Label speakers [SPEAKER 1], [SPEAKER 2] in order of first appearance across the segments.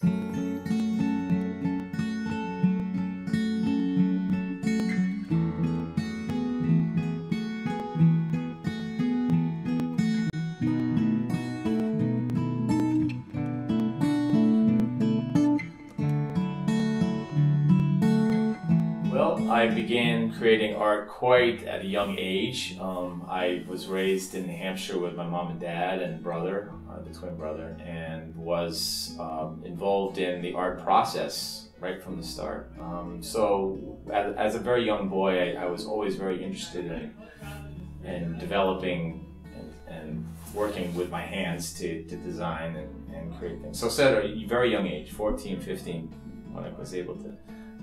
[SPEAKER 1] Well, I began creating art quite at a young age. I was raised in New Hampshire with my mom and dad and brother, the twin brother, and was involved in the art process right from the start. So as a very young boy, I was always very interested in developing and working with my hands to design and create things. So at a very young age, 14, 15, when I was able to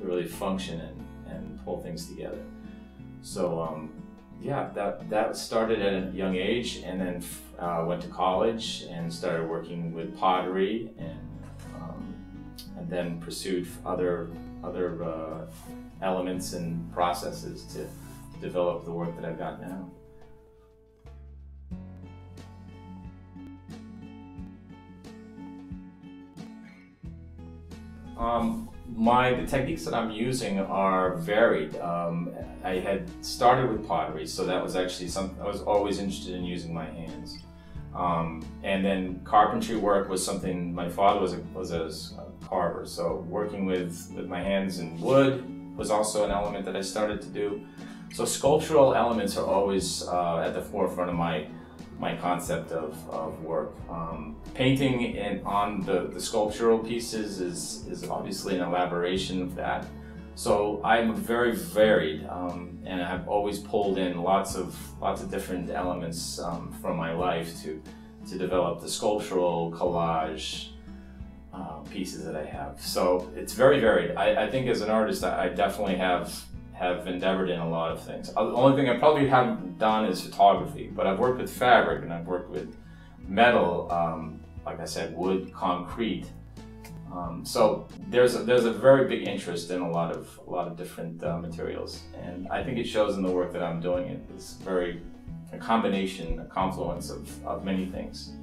[SPEAKER 1] really function and pull things together. So yeah, that started at a young age, and then went to college and started working with pottery, and then pursued other elements and processes to develop the work that I've got now. The techniques that I'm using are varied. I had started with pottery, so that was actually something I was always interested in, using my hands. And then carpentry work was something, my father was a carver, so working with my hands and wood was also an element that I started to do. So sculptural elements are always at the forefront of my concept of work. Painting on the sculptural pieces is obviously an elaboration of that. So I'm very varied, and I've always pulled in lots of different elements from my life to develop the sculptural collage pieces that I have. So it's very varied. I think as an artist, I definitely have endeavored in a lot of things. The only thing I probably haven't done is photography, but I've worked with fabric and I've worked with metal, like I said, wood, concrete. So there's a very big interest in a lot of different materials, and I think it shows in the work that I'm doing. It's a combination, a confluence of many things.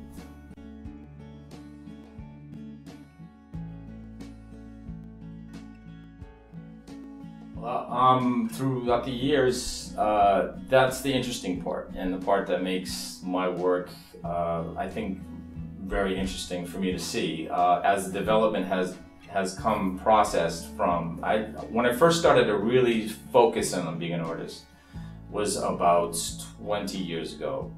[SPEAKER 1] Well, throughout the years, that's the interesting part, and the part that makes my work, I think, very interesting for me to see. As the development has come processed from, when I first started to really focus on being an artist was about 20 years ago.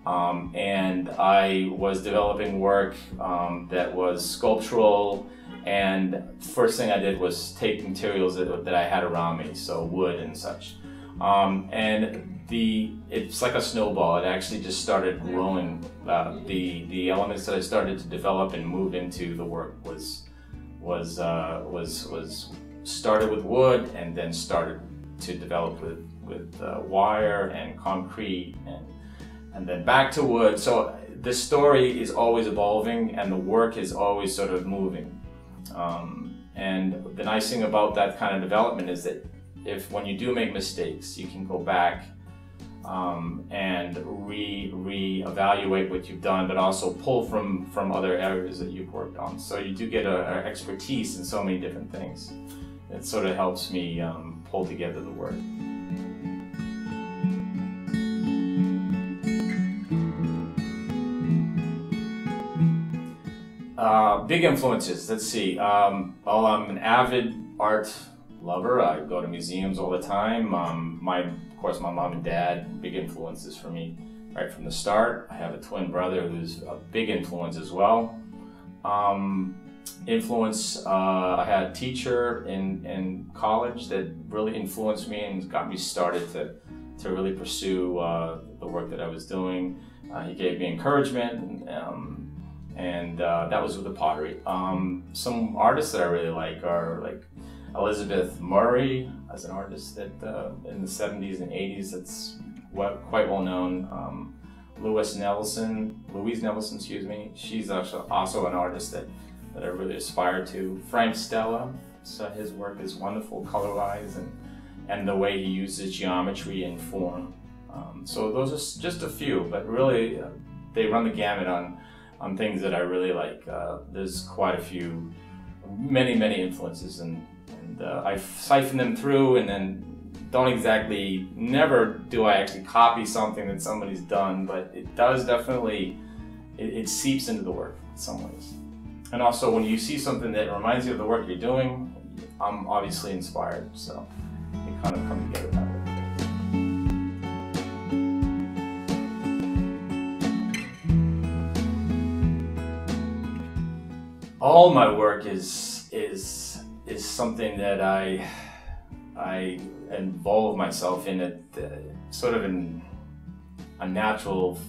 [SPEAKER 1] And I was developing work that was sculptural, and first thing I did was take materials that I had around me, so wood and such. And it's like a snowball. It actually just started growing. The elements that I started to develop and move into the work was started with wood, and then started to develop with wire and concrete, and then back to wood. So the story is always evolving, and the work is always sort of moving. And the nice thing about that kind of development is that when you do make mistakes, you can go back and re-evaluate what you've done, but also pull from other areas that you've worked on. So you do get an expertise in so many different things. It sort of helps me pull together the work. Big influences, let's see. Well, I'm an avid art lover. I go to museums all the time. Of course, my mom and dad, big influences for me right from the start. I have a twin brother who's a big influence as well. I had a teacher in college that really influenced me and got me started to really pursue the work that I was doing. He gave me encouragement, and that was with the pottery. Some artists that I really like are like Elizabeth Murray, as an artist that in the 70s and 80s, that's quite well known. Louise Nelson, excuse me. She's also an artist that I really aspire to. Frank Stella, so his work is wonderful color-wise, and the way he uses geometry and form. So those are just a few, but really they run the gamut on things that I really like. There's quite a few, many influences, and I siphon them through, and then never do I actually copy something that somebody's done, but it does definitely, it seeps into the work in some ways. And also when you see something that reminds you of the work you're doing, I'm obviously inspired, so they kind of come together that way. All my work is something that I involve myself in it, sort of in unnatural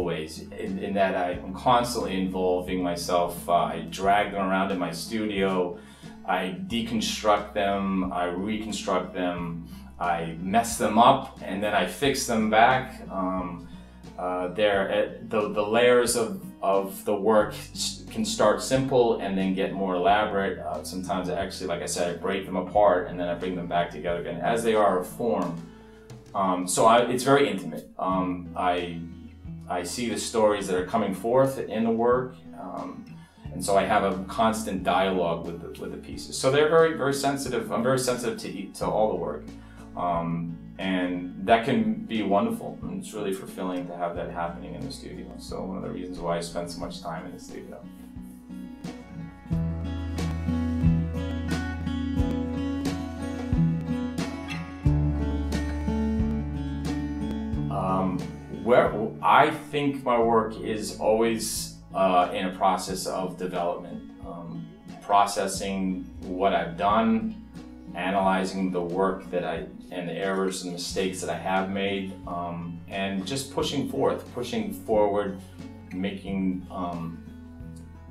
[SPEAKER 1] ways. In that I'm constantly involving myself. I drag them around in my studio. I deconstruct them. I reconstruct them. I mess them up, and then I fix them back. The layers of the work can start simple and then get more elaborate. Sometimes I actually, like I said, I break them apart and then I bring them back together again as they are of form. It's very intimate. I see the stories that are coming forth in the work, and so I have a constant dialogue with the pieces. So they're very sensitive. I'm very sensitive to all the work. And that can be wonderful, and it's really fulfilling to have that happening in the studio. So one of the reasons why I spend so much time in the studio. Where I think my work is always in a process of development, processing what I've done, analyzing the work and the errors and mistakes that I have made, and just pushing forward, making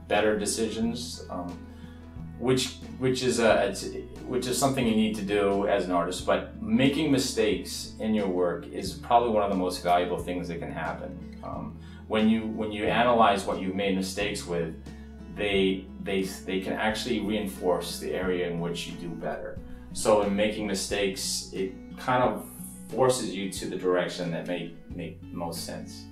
[SPEAKER 1] better decisions, which is something you need to do as an artist. But making mistakes in your work is probably one of the most valuable things that can happen. When you analyze what you've made mistakes with, they can actually reinforce the area in which you do better. So in making mistakes, it kind of forces you to the direction that make most sense.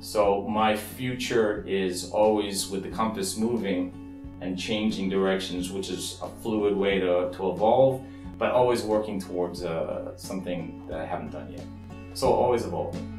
[SPEAKER 1] So my future is always with the compass moving and changing directions, which is a fluid way to evolve, but always working towards something that I haven't done yet. So always evolving.